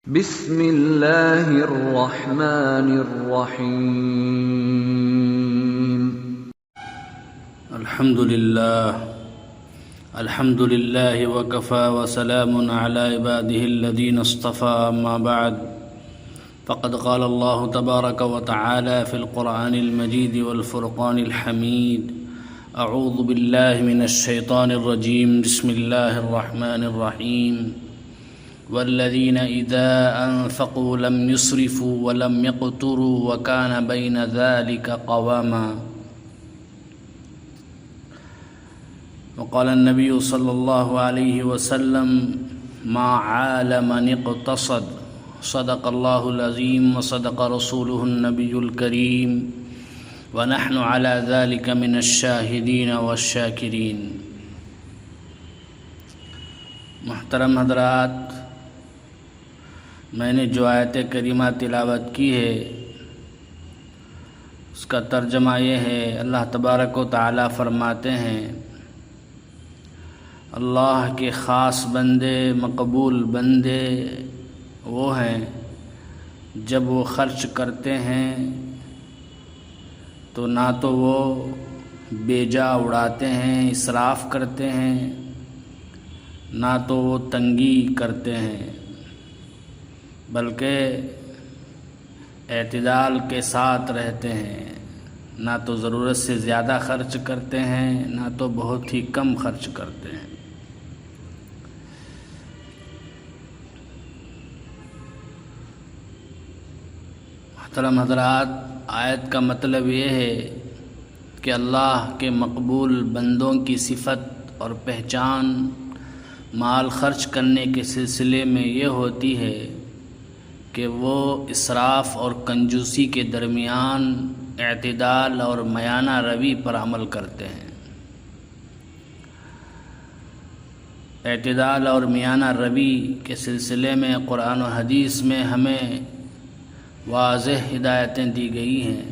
بسم اللہ الرحمن الرحیم۔ الحمد للہ وکفى وسلام علی عباده الذین اصطفى، اما بعد فقد قال اللہ تبارک وتعالی فی القرآن المجید والفرقان الحمید، اعوذ باللہ من الشیطان الرجیم، بسم اللہ الرحمن الرحیم۔ والذین اذا انفقوا لم يسرفوا ولم يقتروا وكان بين ذلك قواما۔ وقال النبي صلى الله عليه وسلم ما عال من اقتصد، صدق الله العظيم وصدق رسوله النبي الكريم، ونحن على ذلك من الشاهدين والشاكرين۔ محترم حضرات، میں نے جو آیت کریمہ تلاوت کی ہے اس کا ترجمہ یہ ہے، اللہ تبارک و تعالی فرماتے ہیں اللہ کے خاص بندے، مقبول بندے وہ ہیں جب وہ خرچ کرتے ہیں تو نہ تو وہ بے جا اڑاتے ہیں، اسراف کرتے ہیں، نہ تو وہ تنگی کرتے ہیں، بلکہ اعتدال کے ساتھ رہتے ہیں، نہ تو ضرورت سے زیادہ خرچ کرتے ہیں، نہ تو بہت ہی کم خرچ کرتے ہیں۔ محترم حضرات، آیت کا مطلب یہ ہے کہ اللہ کے مقبول بندوں کی صفت اور پہچان مال خرچ کرنے کے سلسلے میں یہ ہوتی ہے کہ وہ اسراف اور کنجوسی کے درمیان اعتدال اور میانہ روی پر عمل کرتے ہیں۔ اعتدال اور میانہ روی کے سلسلے میں قرآن و حدیث میں ہمیں واضح ہدایتیں دی گئی ہیں۔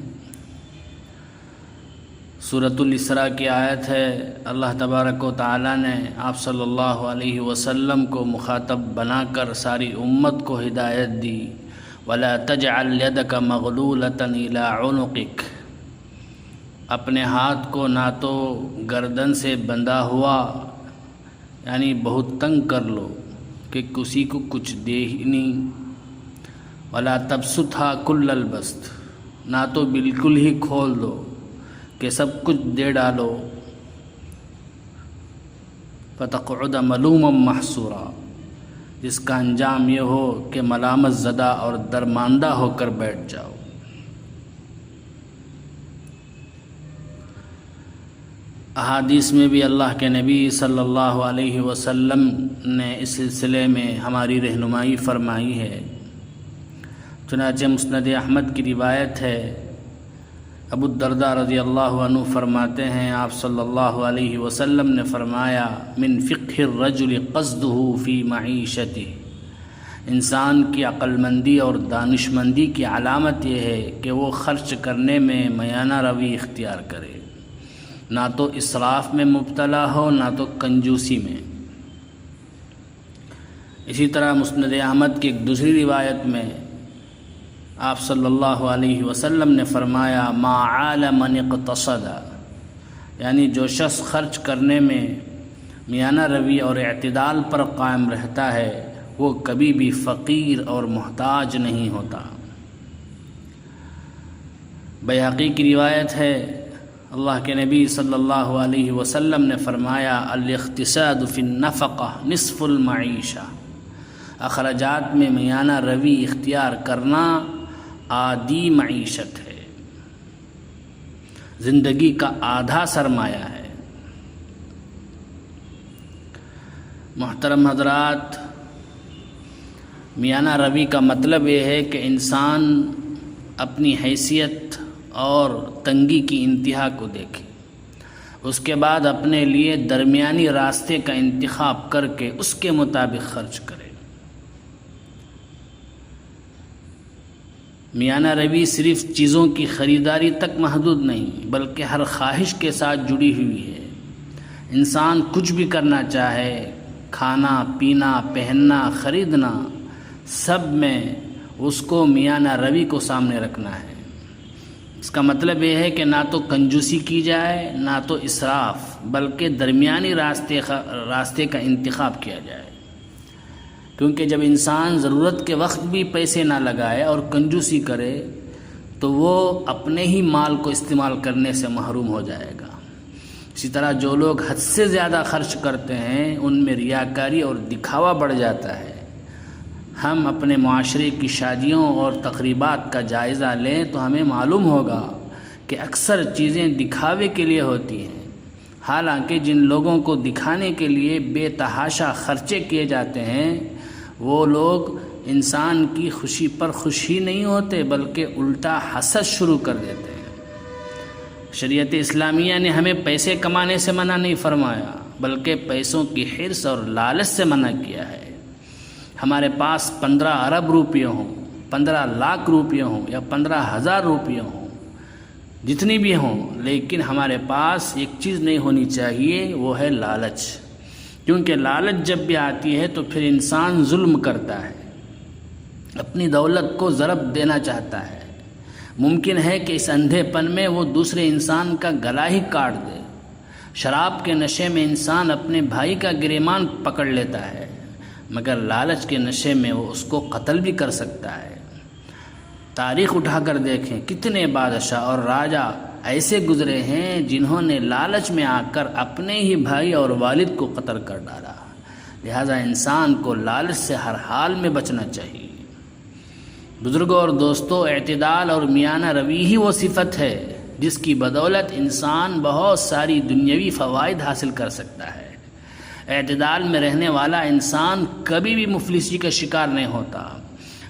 سورۃ الاسراء کی آیت ہے، اللہ تبارک و تعالی نے آپ صلی اللہ علیہ وسلم کو مخاطب بنا کر ساری امت کو ہدایت دی، وَلَا تَجْعَلْ يَدَكَ مَغْلُولَةً إِلَىٰ عُنُقِكَ، اپنے ہاتھ کو نہ تو گردن سے بندھا ہوا یعنی بہت تنگ کر لو کہ کسی کو کچھ دے ہی نہیں، وَلَا تَبْسُطْهَا كُلَّ الْبَسْطِ، نہ تو بالکل ہی کھول دو کہ سب کچھ دے ڈالو، فَتَقْعُدَ مَلُومًا مَحْسُورًا، جس کا انجام یہ ہو کہ ملامت زدہ اور درماندہ ہو کر بیٹھ جاؤ۔ احادیث میں بھی اللہ کے نبی صلی اللہ علیہ وسلم نے اس سلسلے میں ہماری رہنمائی فرمائی ہے۔ چنانچہ مسند احمد کی روایت ہے، ابو الدرداء رضی اللہ عنہ فرماتے ہیں آپ صلی اللہ علیہ وسلم نے فرمایا، من فقہ الرجل قصدہ فی معیشتہ، انسان کی عقل مندی اور دانش مندی کی علامت یہ ہے کہ وہ خرچ کرنے میں میانہ روی اختیار کرے، نہ تو اسراف میں مبتلا ہو نہ تو کنجوسی میں۔ اسی طرح مسند احمد کی ایک دوسری روایت میں آپ صلی اللہ علیہ وسلم نے فرمایا، ما عال من اقتصد، یعنی جو شخص خرچ کرنے میں میانہ روی اور اعتدال پر قائم رہتا ہے وہ کبھی بھی فقیر اور محتاج نہیں ہوتا۔ بیہقی کی روایت ہے، اللہ کے نبی صلی اللہ علیہ وسلم نے فرمایا، الاقتصاد فی النفقہ نصف المعیشہ، اخراجات میں میانہ روی اختیار کرنا آدھی معیشت ہے، زندگی کا آدھا سرمایہ ہے۔ محترم حضرات، میانہ روی کا مطلب یہ ہے کہ انسان اپنی حیثیت اور تنگی کی انتہا کو دیکھے، اس کے بعد اپنے لیے درمیانی راستے کا انتخاب کر کے اس کے مطابق خرچ کرے۔ میانہ روی صرف چیزوں کی خریداری تک محدود نہیں بلکہ ہر خواہش کے ساتھ جڑی ہوئی ہے۔ انسان کچھ بھی کرنا چاہے، کھانا پینا، پہننا، خریدنا، سب میں اس کو میانہ روی کو سامنے رکھنا ہے۔ اس کا مطلب یہ ہے کہ نہ تو کنجوسی کی جائے نہ تو اسراف، بلکہ درمیانی راستے کا انتخاب کیا جائے، کیونکہ جب انسان ضرورت کے وقت بھی پیسے نہ لگائے اور کنجوسی کرے تو وہ اپنے ہی مال کو استعمال کرنے سے محروم ہو جائے گا۔ اسی طرح جو لوگ حد سے زیادہ خرچ کرتے ہیں ان میں ریاکاری اور دکھاوا بڑھ جاتا ہے۔ ہم اپنے معاشرے کی شادیوں اور تقریبات کا جائزہ لیں تو ہمیں معلوم ہوگا کہ اکثر چیزیں دکھاوے کے لیے ہوتی ہیں، حالانکہ جن لوگوں کو دکھانے کے لیے بے تحاشا خرچے کیے جاتے ہیں وہ لوگ انسان کی خوشی پر خوش ہی نہیں ہوتے بلکہ الٹا حسد شروع کر دیتے ہیں۔ شریعت اسلامیہ نے ہمیں پیسے کمانے سے منع نہیں فرمایا بلکہ پیسوں کی حرص اور لالچ سے منع کیا ہے۔ ہمارے پاس 15 ارب روپیے ہوں، 15 لاکھ روپیے ہوں یا 15,000 روپیے ہوں، جتنی بھی ہوں، لیکن ہمارے پاس ایک چیز نہیں ہونی چاہیے، وہ ہے لالچ، کیونکہ لالچ جب بھی آتی ہے تو پھر انسان ظلم کرتا ہے، اپنی دولت کو ضرب دینا چاہتا ہے۔ ممکن ہے کہ اس اندھے پن میں وہ دوسرے انسان کا گلا ہی کاٹ دے۔ شراب کے نشے میں انسان اپنے بھائی کا گریبان پکڑ لیتا ہے، مگر لالچ کے نشے میں وہ اس کو قتل بھی کر سکتا ہے۔ تاریخ اٹھا کر دیکھیں، کتنے بادشاہ اور راجا ایسے گزرے ہیں جنہوں نے لالچ میں آ کر اپنے ہی بھائی اور والد کو قتل کر ڈالا۔ لہذا انسان کو لالچ سے ہر حال میں بچنا چاہیے۔ بزرگوں اور دوستوں، اعتدال اور میانہ روی ہی وہ صفت ہے جس کی بدولت انسان بہت ساری دنیاوی فوائد حاصل کر سکتا ہے۔ اعتدال میں رہنے والا انسان کبھی بھی مفلسی کا شکار نہیں ہوتا،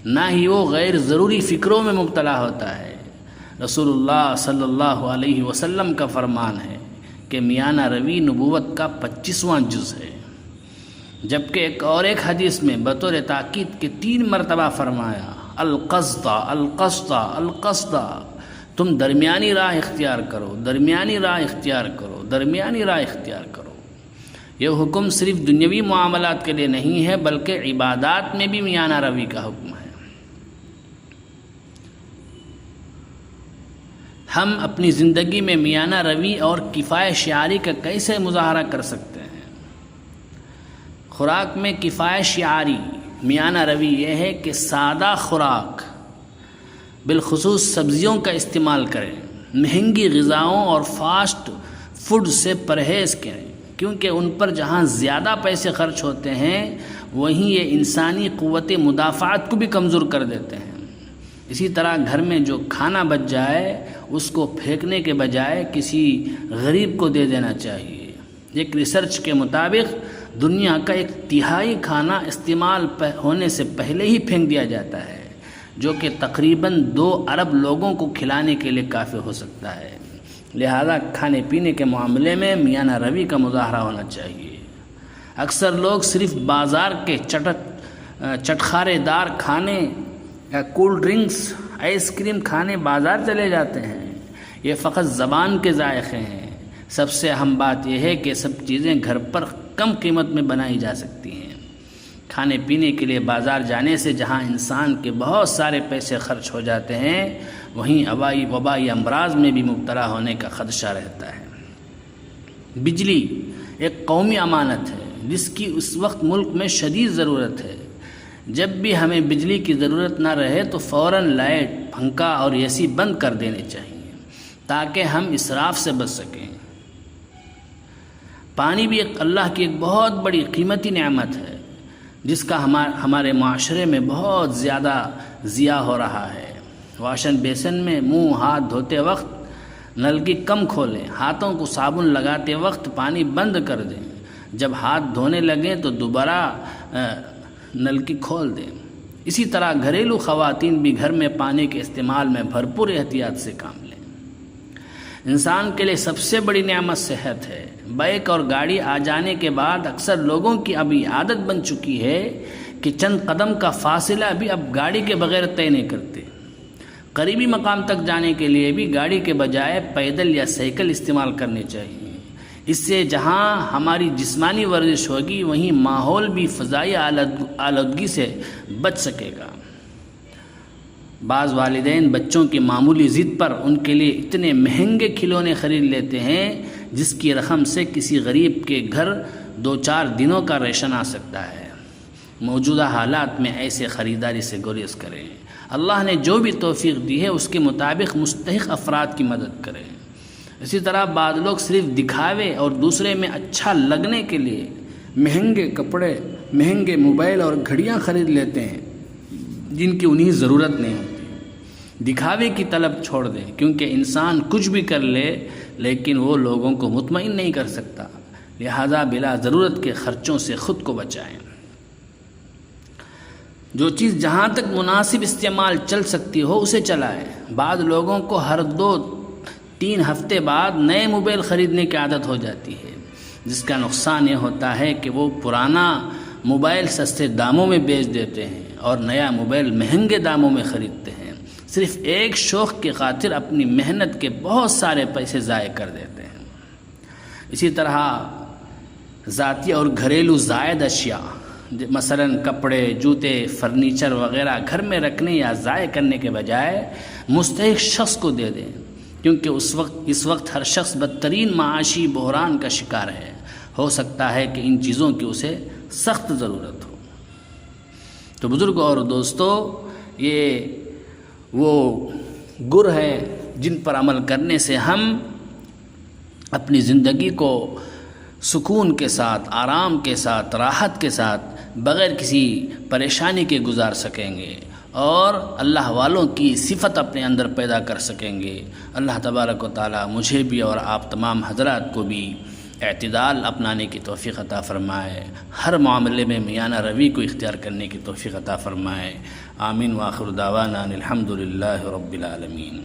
نہ ہی وہ غیر ضروری فکروں میں مبتلا ہوتا ہے۔ رسول اللہ صلی اللہ علیہ وسلم کا فرمان ہے کہ میانہ روی نبوت کا 25واں جز ہے، جبکہ ایک حدیث میں بطور تاکید کے 3 مرتبہ فرمایا، القصد القصد القصد، تم درمیانی راہ اختیار کرو، درمیانی راہ اختیار کرو، درمیانی راہ اختیار کرو۔ یہ حکم صرف دنیاوی معاملات کے لیے نہیں ہے بلکہ عبادات میں بھی میانہ روی کا حکم ہے۔ ہم اپنی زندگی میں میانہ روی اور کفایت شعاری کا کیسے مظاہرہ کر سکتے ہیں؟ خوراک میں کفایت شعاری میانہ روی یہ ہے کہ سادہ خوراک، بالخصوص سبزیوں کا استعمال کریں، مہنگی غذاؤں اور فاسٹ فوڈ سے پرہیز کریں، کیونکہ ان پر جہاں زیادہ پیسے خرچ ہوتے ہیں وہیں یہ انسانی قوت مدافعت کو بھی کمزور کر دیتے ہیں۔ اسی طرح گھر میں جو کھانا بچ جائے اس کو پھینکنے کے بجائے کسی غریب کو دے دینا چاہیے۔ ایک ریسرچ کے مطابق دنیا کا 1/3 کھانا استعمال ہونے سے پہلے ہی پھینک دیا جاتا ہے، جو کہ تقریباً 2 ارب لوگوں کو کھلانے کے لیے کافی ہو سکتا ہے۔ لہذا کھانے پینے کے معاملے میں میانہ روی کا مظاہرہ ہونا چاہیے۔ اکثر لوگ صرف بازار کے چٹخارے دار کھانے یا کولڈ ڈرنکس، آئس کریم کھانے بازار چلے جاتے ہیں۔ یہ فقط زبان کے ذائقے ہیں۔ سب سے اہم بات یہ ہے کہ سب چیزیں گھر پر کم قیمت میں بنائی جا سکتی ہیں۔ کھانے پینے کے لیے بازار جانے سے جہاں انسان کے بہت سارے پیسے خرچ ہو جاتے ہیں وہیں وبائی امراض میں بھی مبتلا ہونے کا خدشہ رہتا ہے۔ بجلی ایک قومی امانت ہے جس کی اس وقت ملک میں شدید ضرورت ہے۔ جب بھی ہمیں بجلی کی ضرورت نہ رہے تو فوراً لائٹ، پنکھا اور اے سی بند کر دینے چاہیے تاکہ ہم اسراف سے بچ سکیں۔ پانی بھی اللہ کی ایک بہت بڑی قیمتی نعمت ہے جس کا ہمارے معاشرے میں بہت زیادہ ضیاع ہو رہا ہے۔ واشن بیسن میں منہ ہاتھ دھوتے وقت نل کی کم کھولیں، ہاتھوں کو صابن لگاتے وقت پانی بند کر دیں، جب ہاتھ دھونے لگیں تو دوبارہ نل کی کھول دیں۔ اسی طرح گھریلو خواتین بھی گھر میں پانی کے استعمال میں بھرپور احتیاط سے کام لیں۔ انسان کے لیے سب سے بڑی نعمت صحت ہے۔ بائک اور گاڑی آ جانے کے بعد اکثر لوگوں کی اب یہ عادت بن چکی ہے کہ چند قدم کا فاصلہ بھی اب گاڑی کے بغیر طے نہیں کرتے۔ قریبی مقام تک جانے کے لیے بھی گاڑی کے بجائے پیدل یا سائیکل استعمال کرنے چاہیے۔ اس سے جہاں ہماری جسمانی ورزش ہوگی وہیں ماحول بھی فضائی آلودگی سے بچ سکے گا۔ بعض والدین بچوں کی معمولی ضد پر ان کے لیے اتنے مہنگے کھلونے خرید لیتے ہیں جس کی رقم سے کسی غریب کے گھر 2-4 دنوں کا ریشن آ سکتا ہے۔ موجودہ حالات میں ایسے خریداری سے گریز کریں۔ اللہ نے جو بھی توفیق دی ہے اس کے مطابق مستحق افراد کی مدد کریں۔ اسی طرح بعض لوگ صرف دکھاوے اور دوسرے میں اچھا لگنے کے لیے مہنگے کپڑے، مہنگے موبائل اور گھڑیاں خرید لیتے ہیں جن کی انہیں ضرورت نہیں ہوتی۔ دکھاوے کی طلب چھوڑ دیں، کیونکہ انسان کچھ بھی کر لے لیکن وہ لوگوں کو مطمئن نہیں کر سکتا، لہذا بلا ضرورت کے خرچوں سے خود کو بچائیں۔ جو چیز جہاں تک مناسب استعمال چل سکتی ہو اسے چلائیں۔ بعض لوگوں کو ہر 2-3 ہفتے بعد نئے موبائل خریدنے کی عادت ہو جاتی ہے، جس کا نقصان یہ ہوتا ہے کہ وہ پرانا موبائل سستے داموں میں بیچ دیتے ہیں اور نیا موبائل مہنگے داموں میں خریدتے ہیں۔ صرف ایک شوق کی خاطر اپنی محنت کے بہت سارے پیسے ضائع کر دیتے ہیں۔ اسی طرح ذاتی اور گھریلو زائد اشیاء مثلا کپڑے، جوتے، فرنیچر وغیرہ گھر میں رکھنے یا ضائع کرنے کے بجائے مستحق شخص کو دے دیں، کیونکہ اس وقت ہر شخص بدترین معاشی بحران کا شکار ہے۔ ہو سکتا ہے کہ ان چیزوں کی اسے سخت ضرورت ہو۔ تو بزرگوں اور دوستو، یہ وہ گر ہے جن پر عمل کرنے سے ہم اپنی زندگی کو سکون کے ساتھ، آرام کے ساتھ، راحت کے ساتھ، بغیر کسی پریشانی کے گزار سکیں گے اور اللہ والوں کی صفت اپنے اندر پیدا کر سکیں گے۔ اللہ تبارک و تعالی مجھے بھی اور آپ تمام حضرات کو بھی اعتدال اپنانے کی توفیق عطا فرمائے، ہر معاملے میں میانہ روی کو اختیار کرنے کی توفیق عطا فرمائے۔ آمین۔ وآخر دعوانا الحمد للہ رب العالمین۔